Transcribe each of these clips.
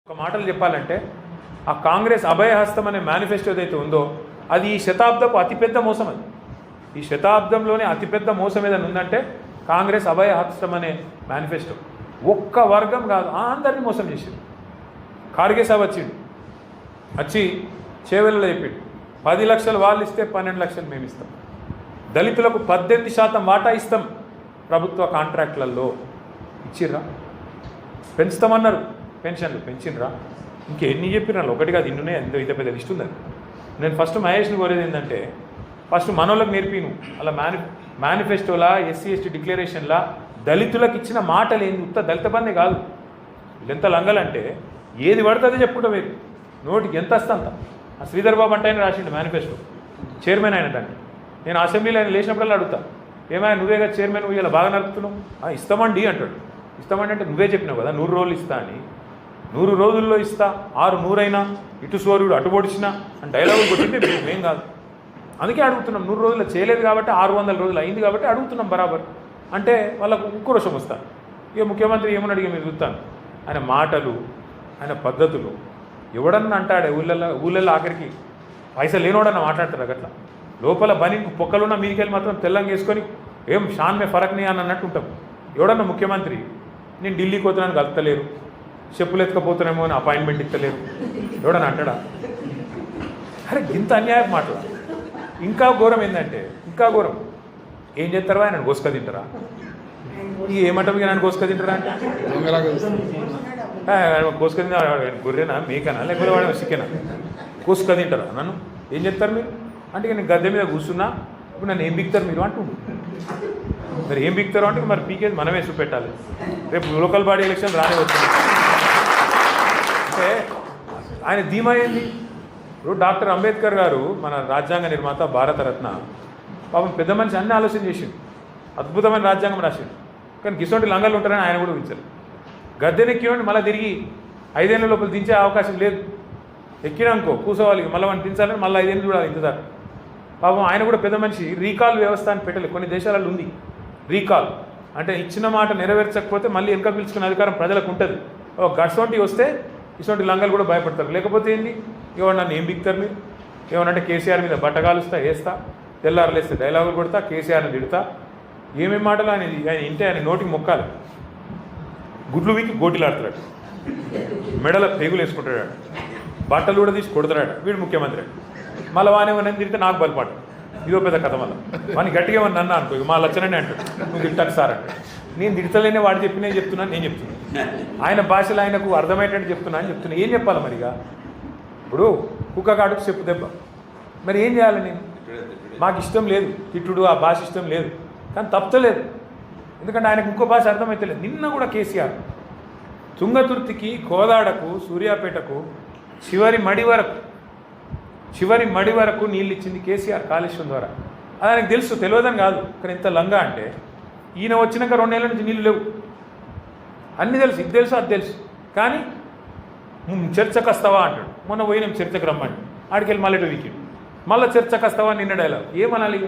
ఒక మాటలు చెప్పాలంటే ఆ కాంగ్రెస్ అభయహస్తం అనే మేనిఫెస్టో ఏదైతే ఉందో అది ఈ శతాబ్దపు అతిపెద్ద మోసం. అది ఈ శతాబ్దంలోనే అతిపెద్ద మోసం ఏదైనా ఉందంటే కాంగ్రెస్ అభయహస్తం అనే మేనిఫెస్టో. ఒక్క వర్గం కాదు, అందరినీ మోసం చేసింది. ఖార్గే సాబ్ వచ్చి చేవెళ్ళలో చెప్పిండు 10 లక్షలు వాళ్ళు ఇస్తే 12 లక్షలు మేము ఇస్తాం, దళితులకు 18% వాటా ఇస్తాం ప్రభుత్వ కాంట్రాక్ట్లలో. ఇచ్చిర్రా? పెంచుతామన్నారు, పెన్షన్లు పెంచినరా? ఇంకెన్ని చెప్పినారు? ఒకటి కాదు, ఇన్నునే ఎంతో ఇంత పెద్ద లిస్ట్ ఉందని. నేను ఫస్ట్ మహేష్ని కోరేది ఏంటంటే ఫస్ట్ మనోళ్ళకి నేర్పిను అలా మేనిఫెస్టోలా ఎస్సీ ఎస్టీ డిక్లరేషన్లా దళితులకు ఇచ్చిన మాటలు ఏంది? ఉత్త దళిత బందే కాదు. వీళ్ళెంత లంగలంటే ఏది పడుతుందో చెప్పుకుంటా మీరు నోటికి ఎంత వస్తా అంత. ఆ శ్రీధర్ బాబు అంటే ఆయన రాసిండు మేనిఫెస్టో, చైర్మన్ అయిన దాన్ని. నేను అసెంబ్లీలో ఆయన లేచినప్పుడల్లా అడుగుతా, ఏమైనా నువ్వే కదా చైర్మన్, నువ్వు ఇలా బాగా నడుపుతున్నావు. ఇస్తామండి అంటాడు. ఇస్తామండి అంటే నువ్వే చెప్పినావు కదా 100 రోజులు ఇస్తా అని. 100 రోజుల్లో ఇస్తా, 100 అయినా ఇటు సూర్యుడు అటు పొడిచినా అని డైలాగులు కొట్టింటే మేం కాదు. అందుకే అడుగుతున్నాం. 100 రోజుల్లో చేయలేదు కాబట్టి 600 రోజులు అయింది కాబట్టి అడుగుతున్నాం బరాబర్. అంటే వాళ్ళకు ఉక్రోషం వస్తాను. ఇక ముఖ్యమంత్రి ఏమని అడిగి మీరు చూస్తాను, ఆయన మాటలు, ఆయన పద్ధతులు. ఎవడన్నా అంటాడే ఊళ్ళల్లో ఆఖరికి పైసలు లేనోడన్నా మాట్లాడతారు అట్లా. లోపల బని పొక్కలున్న మీదికెళ్ళి మాత్రం తెల్లంగా వేసుకొని ఏం షాన్మే ఫరక్ని అని అన్నట్టు ఉంటాం. ఎవడన్నా ముఖ్యమంత్రి నేను ఢిల్లీకి పోతున్నాను కలుపుతలేరు, చెప్పులు ఎత్తుకపోతున్నామో అని అపాయింట్మెంట్ ఇస్తలేరు, ఎవడన్నా అంటాడా? అరే ఇంత అన్యాయం మాటలు. ఇంకా ఘోరం ఏంటంటే, ఇంకా ఘోరం ఏం చేస్తారా? ఆయన గోసుక తింటారా? ఏమంటాం ఇక నన్ను గోసుక తింటారా అంటే కోసుక తింటా, గొర్రెనా మేకనా లేకపోతే వాడు చికెనా? కోసుక తింటారా? నన్ను ఏం చెప్తారు మీరు అంటే నేను గద్దె మీద కూర్చున్నా, ఇప్పుడు నన్ను ఏం బిక్తారు మీరు అంటుండు. మరి ఏం బిక్తారు అంటే మరి పీకేది మనమే చూపెట్టాలి. రేపు లోకల్ బాడీ ఎలక్షన్ రానే వచ్చింది అంటే ఆయన ధీమా ఏంది? ఇప్పుడు డాక్టర్ అంబేద్కర్ గారు మన రాజ్యాంగ నిర్మాత, భారతరత్న, పాపం పెద్ద మనిషి అన్ని ఆలోచన చేసిండు, అద్భుతమైన రాజ్యాంగం రాసిండు. కానీ గిసోంటి లంగాలు ఉంటారని ఆయన కూడా ఊహించారు. గద్దెనెక్కినండి మళ్ళీ తిరిగి 5 ఏళ్ళ లోపల దించే అవకాశం లేదు. ఎక్కినాకో కూర్చోవాలి, మళ్ళీ వాడిని దించాలని మళ్ళీ 5 ఏళ్ళు చూడాలి ఇంతదాకా. పాపం ఆయన కూడా పెద్ద మనిషి. రీకాల్ వ్యవస్థ అని పెట్టలేదు, కొన్ని దేశాలలో ఉంది రీకాల్. అంటే ఇచ్చిన మాట నెరవేర్చకపోతే మళ్ళీ వెనక పిలుచుకునే అధికారం ప్రజలకు ఉంటుంది. గడ్సోంటి వస్తే ఇటువంటి లంగాలు కూడా భయపడతారు. లేకపోతే ఏంది? ఇవాళ నన్ను ఏం బిక్తారు మీరు? ఏమనంటే కేసీఆర్ మీద బట్టగాలుస్తా, వేస్తా, తెల్లారలేస్తే డైలాగులు కొడతా, కేసీఆర్ని తిడతా. ఏమేమి మాటలు ఆయన ఇంటే ఆయన నోటికి మొక్కాలి. గుడ్లు వీకి గోటిలాడుతాడు, మెడల పేగులు వేసుకుంటాడు, బట్టలు కూడా తీసి కొడతాడు. వీడు ముఖ్యమంత్రి. మళ్ళీ వానేమని తిరిగితే నాకు బలపాటు. ఇదో పెద్ద కథ. మళ్ళీ వాడిని గట్టిగా ఏమన్నా అన్నా అనుకో, మా లచ్చనని అంటాడు, నువ్వు తిట్టాను సార్ అంటే. నేను తిడతలేనే వాడు చెప్పినే చెప్తున్నాను, నేను చెప్తున్నాను. ఆయన భాషలో ఆయనకు అర్థమయ్యేటట్టు చెప్తున్నా అని చెప్తున్నా. ఏం చెప్పాలి మరిగా? ఇప్పుడు కుక్క కాడుకు చెప్పు దెబ్బ. మరి ఏం చేయాలి? నేను మాకు ఇష్టం లేదు తిట్టుడు, ఆ భాష ఇష్టం లేదు, కానీ తప్పలేదు. ఎందుకంటే ఆయనకు ఇంకో భాష అర్థమైతే లేదు. నిన్న కూడా కేసీఆర్ తుంగతుర్తికి, కోదాడకు, సూర్యాపేటకు చివరి మడి వరకు నీళ్ళు ఇచ్చింది కేసీఆర్ కాళేశ్వరం ద్వారా. అది ఆయనకు తెలుసు, తెలియదని కాదు. కానీ ఎంత లంగా అంటే ఈయన వచ్చినాక 2 ఏళ్ళ నుంచి నీళ్ళు లేవు. అన్నీ తెలుసు, ఇది తెలుసు, అది తెలుసు. కానీ చర్చకు వస్తావా అంటాడు. మొన్న పోయినాం చర్చకు రమ్మని, ఆడికెళ్ళి మళ్ళీ వీకెండ్ మళ్ళీ చర్చకు వస్తావా నిన్న డైలాగ్. ఏమనాలి?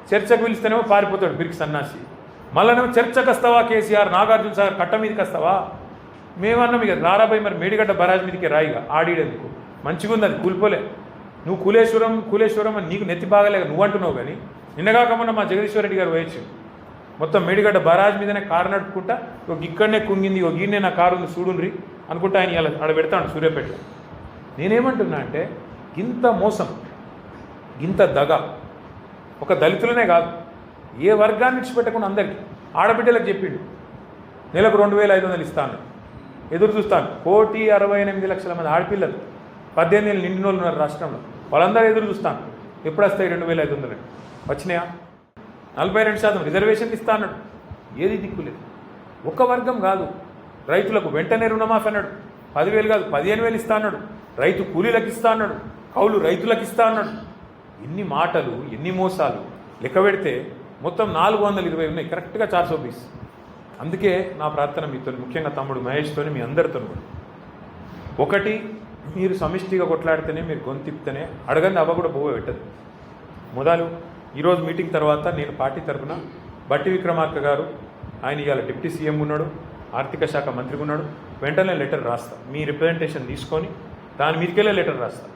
చర్చకు పిలిస్తేనేమో పారిపోతాడు బిరికి సన్నాసి. మళ్ళీనేమో చర్చకు వస్తావా కేసీఆర్, నాగార్జున సాగర్ కట్ట మీదకి వస్తావా? మేమన్నాం ఇక రారాబాయి మరి మేడిగడ్డ బరాజ్ మీదకి రాయిగా ఆడిడేందుకు. మంచిగా ఉంది, అది కూలిపోలే. నువ్వు కూలేశ్వరం అని నీకు నెత్తి బాగలేక నువ్వు అంటున్నావు. కానీ నిన్నగాకమున్న మా జగదీశ్వర రెడ్డి గారు పోయొచ్చు, మొత్తం మేడిగడ్డ బరాజ్ మీదనే కారు నడుపుకుంటా, ఒక ఇక్కడనే కుంగింది, ఒక ఈయనే నా కారు ఉంది చూడుండ్రి అనుకుంటా ఆయన ఇలా ఆడ పెడతాడు సూర్యాపేట. నేనేమంటున్నా అంటే ఇంత మోసం, ఇంత దగ ఒక దళితులనే కాదు, ఏ వర్గాన్ని విడిచిపెట్టకుండా అందరికీ. ఆడబిడ్డలకు చెప్పిండు నెలకు 2500 ఇస్తాను, ఎదురు చూస్తాను. 1,68,00,000 మంది ఆడపిల్లలు 18 ఏళ్ళు నిండిన వాళ్ళు ఉన్నారు రాష్ట్రంలో. వాళ్ళందరూ ఎదురు చూస్తాను ఎప్పుడు వస్తాయి 2,500. వచ్చినాయా? 42% రిజర్వేషన్లు ఇస్తా అన్నాడు. ఏది దిక్కులేదు. ఒక వర్గం కాదు. రైతులకు వెంటనే రుణమాఫీ అన్నాడు. 10,000 కాదు 15,000 ఇస్తా అన్నాడు. రైతు కూలీలకు ఇస్తా అన్నాడు. కౌలు రైతులకు ఇస్తా అన్నాడు. ఎన్ని మాటలు, ఎన్ని మోసాలు. లెక్క పెడితే మొత్తం 420 ఉన్నాయి, కరెక్ట్గా 420. అందుకే నా ప్రార్థన మీతో, ముఖ్యంగా తమ్ముడు మహేష్తో, మీ అందరితో కూడా, ఒకటి మీరు సమిష్టిగా కొట్లాడితేనే, మీరు గొంతిప్తేనే అడగండి అవ్వ కూడా పోవ పెట్టదు. మొదలు ఈరోజు మీటింగ్ తర్వాత నేను పార్టీ తరఫున బట్టి విక్రమార్క గారు, ఆయన ఇవాళ డిప్యూటీ సీఎం ఉన్నాడు, ఆర్థిక శాఖ మంత్రిగా ఉన్నాడు, వెంటనే లెటర్ రాస్తా, మీ రిప్రజెంటేషన్ తీసుకొని దాని మీదకెళ్ళే లెటర్ రాస్తా.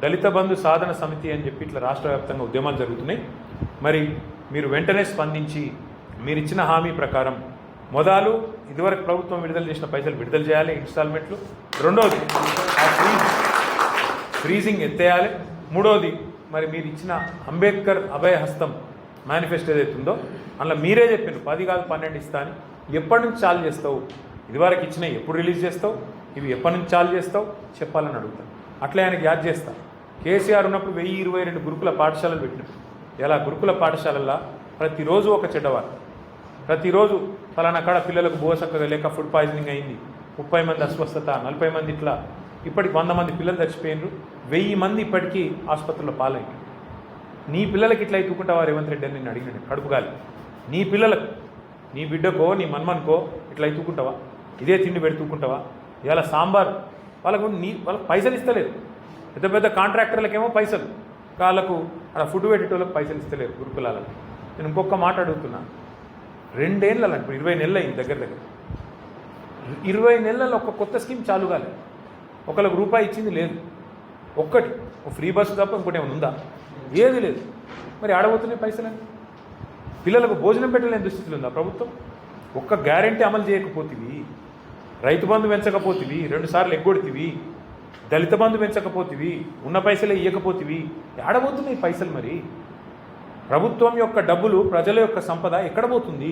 దళిత బంధు సాధన సమితి అని చెప్పి ఇట్లా రాష్ట్ర వ్యాప్తంగా ఉద్యమాలు జరుగుతున్నాయి. మరి మీరు వెంటనే స్పందించి మీరు ఇచ్చిన హామీ ప్రకారం మొదలు ఇదివరకు ప్రభుత్వం విడుదల చేసిన పైసలు విడుదల చేయాలి, ఇన్స్టాల్మెంట్లు. రెండవది ఆ ఫ్రీజింగ్ ఎత్తేయాలి. మూడవది మరి మీరు ఇచ్చిన అంబేద్కర్ అభయహస్తం మేనిఫెస్టో ఏదైతే ఉందో అందులో మీరే చెప్పారు 10 కాదు 12 ఇస్తా అని. ఎప్పటి నుంచి చాలు చేస్తావు? ఇదివరకు ఇచ్చినవి ఎప్పుడు రిలీజ్ చేస్తావు? ఇవి ఎప్పటి నుంచి చాలు చేస్తావు చెప్పాలని అడుగుతాను. అట్లే ఆయనకి యాద్ చేస్తా. కేసీఆర్ ఉన్నప్పుడు 1022 గురుకుల పాఠశాలలు పెట్టినాం. ఇలా గురుకుల పాఠశాలల్లో ప్రతిరోజు ఒక చెడ్డవారు, ప్రతిరోజు ఫలానా కాడ పిల్లలకు బోసక్కగా లేక ఫుడ్ పాయిజనింగ్ అయింది, 30 మంది అస్వస్థత, 40 మంది ఇట్లా, ఇప్పటికి 100 మంది పిల్లలు చచ్చిపోయినారు, 1000 మంది ఇప్పటికీ ఆసుపత్రిలో పాలయ్యారు. నీ పిల్లలకి ఇట్లా ఎత్తుకుంటావా రేవంత్ రెడ్డి అని నేను అడిగినాడు కడుపుగాలి. నీ పిల్లలకు, నీ బిడ్డకో నీ మన్మనుకో ఇట్లా ఎత్తుకుంటావా? ఇదే తిండి పెడుతుకుంటావా? ఇలా సాంబార్ వాళ్ళకు పైసలు ఇస్తలేదు. పెద్ద పెద్ద కాంట్రాక్టర్లకేమో పైసలు, వాళ్ళకు అక్కడ ఫుడ్ పెట్టేటోళ్ళకి పైసలు ఇస్తలేరు గురుకులాలకు. నేను ఇంకొక మాట అడుగుతున్నా, 2 ఏళ్ళ ఇప్పుడు 20 నెలలు అయింది దగ్గర 20 నెలల్లో ఒక కొత్త స్కీమ్ చాలు కాలేదు. ఒకళ్ళకు రూపాయి ఇచ్చింది లేదు. ఒక్కటి ఫ్రీ బస్సు తప్ప ఇంకోటి ఏమైనా ఉందా? ఏది లేదు. మరి ఆడబోతున్నాయి పైసలని. పిల్లలకు భోజనం పెట్టలేని దుస్థితులు ఉందా ప్రభుత్వం? ఒక్క గ్యారెంటీ అమలు చేయకపోతివి, రైతు బంధు పెంచకపోతివి, 2 సార్లు ఎగ్గొడితివి, దళిత బంధు పెంచకపోతివి, ఉన్న పైసలే ఇవ్వకపోతివి, ఆడబోతున్నాయి పైసలు. మరి ప్రభుత్వం యొక్క డబ్బులు, ప్రజల యొక్క సంపద ఎక్కడ పోతుంది?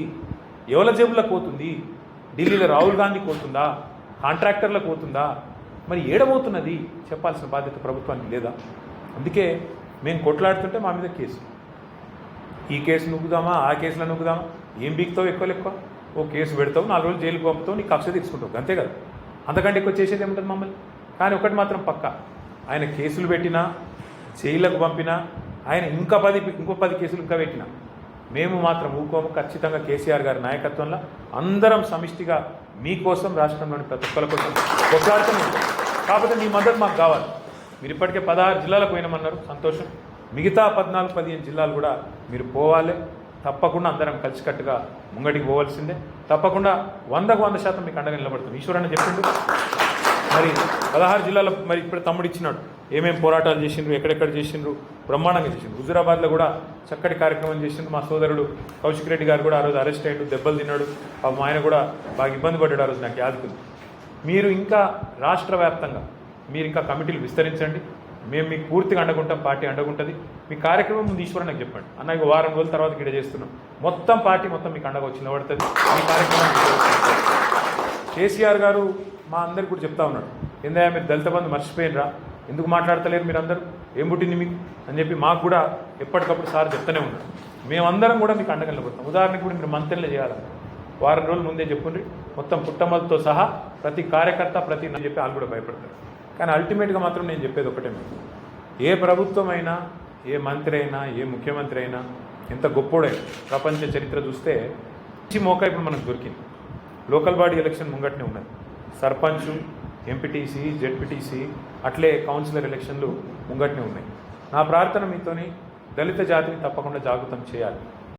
ఎవల జేబులకు పోతుంది? ఢిల్లీలో రాహుల్ గాంధీకి పోతుందా? కాంట్రాక్టర్లకు పోతుందా? మరి ఏడబోతున్నది చెప్పాల్సిన బాధ్యత ప్రభుత్వానికి లేదా? అందుకే మేము కొట్లాడుతుంటే మా మీద కేసు, ఈ కేసు నొక్కుదామా, ఆ కేసులో నొక్కుదామా, ఏం బీక్తావు? ఎక్కువ ఓ కేసు పెడతావు, 4 రోజులు జైలుకు పంపుతావు, నీకు కక్ష తీసుకుంటావు, అంతే కదా. అంతకంటే ఎక్కువ చేసేది ఏముంటుంది మమ్మల్ని? కానీ ఒకటి మాత్రం పక్క, ఆయన కేసులు పెట్టినా, జైళ్ళకు పంపినా, ఆయన ఇంకో 10 కేసులు ఇంకా పెట్టినా మేము మాత్రం ఊకోము. ఖచ్చితంగా కేసీఆర్ గారి నాయకత్వంలో అందరం సమిష్టిగా మీకోసం, రాష్ట్రంలోని ప్రతి ఒక్కరి కోసం కొట్లాడుతూనే ఉంటాం. కాకపోతే మీ మద్దతు మాకు కావాలి. మీరు ఇప్పటికే 16 జిల్లాలకు పోయినామన్నారు, సంతోషం. మిగతా 14-15 జిల్లాలు కూడా మీరు పోవాలి. తప్పకుండా అందరం కలిసికట్టుగా ముంగడికి పోవాల్సిందే. తప్పకుండా 100% మీకు అండగా నిలబడుతుంది. ఈశ్వరన్న చెప్పిండు మరి 16 జిల్లాలో మరి ఇప్పుడు తమ్ముడు ఇచ్చినాడు, ఏమేమి పోరాటాలు చేసిండ్రు, ఎక్కడెక్కడ చేసిండ్రు, బ్రహ్మాండంగా చేసిండ్రు. హుజురాబాద్లో కూడా చక్కటి కార్యక్రమం చేసిండ్రు. మా సోదరుడు కౌశిక్ రెడ్డి గారు కూడా ఆ రోజు అరెస్ట్ అయ్యాడు, దెబ్బలు తిన్నాడు. ఆయన కూడా బాగా ఇబ్బంది పడ్డాడు ఆ రోజు, నాకు యాదుకుంది. మీరు ఇంకా రాష్ట్ర వ్యాప్తంగా మీరు ఇంకా కమిటీలు విస్తరించండి. మేము మీకు పూర్తిగా అండగుంటాం, పార్టీ అండగుంటుంది. మీ కార్యక్రమం ముందు ఈశ్వరన్ నాకు చెప్పండి, అన్న ఇక వారం రోజుల తర్వాత ఇక్కడ చేస్తున్నాం, మొత్తం పార్టీ మొత్తం మీకు అండగా వచ్చి నిలబడుతుంది. మీ కార్యక్రమం కేసీఆర్ గారు మా అందరికి కూడా చెప్తా ఉన్నాడు, ఏందయ్యా మీరు దళిత బంధు మర్చిపోయినరా, ఎందుకు మాట్లాడతలేరు మీరు అందరూ, ఏం పుట్టింది మీకు అని చెప్పి మాకు కూడా ఎప్పటికప్పుడు సార్ చెప్తూనే ఉన్నాడు. మేమందరం కూడా మీకు అండగా నిలబడతాం. ఉదాహరణకు కూడా మీరు మంత్రులే చేయాలి, వారం రోజుల ముందే చెప్పుండ్రి, మొత్తం పుట్టమలతో సహా ప్రతి కార్యకర్త ప్రతి చెప్పి వాళ్ళు కూడా భయపడతారు. కానీ అల్టిమేట్గా మాత్రం నేను చెప్పేది ఒకటే, మీకు ఏ ప్రభుత్వం అయినా, ఏ మంత్రి అయినా, ఏ ముఖ్యమంత్రి అయినా, ఎంత గొప్పోడైనా ప్రపంచ చరిత్ర చూస్తే మంచి మోకా ఇప్పుడు మనకు దొరికింది. లోకల్ బాడీ ఎలక్షన్ ముంగట్నే ఉన్నది, సర్పంచ్, ఎంపీటీసీ, జెడ్పీటీసీ, అట్లే కౌన్సిలర్ ఎలక్షన్లు ముంగట్నే ఉన్నాయి. నా ప్రార్థన మీతోని దళిత జాతిని తప్పకుండా జాగృతం చేయాలి.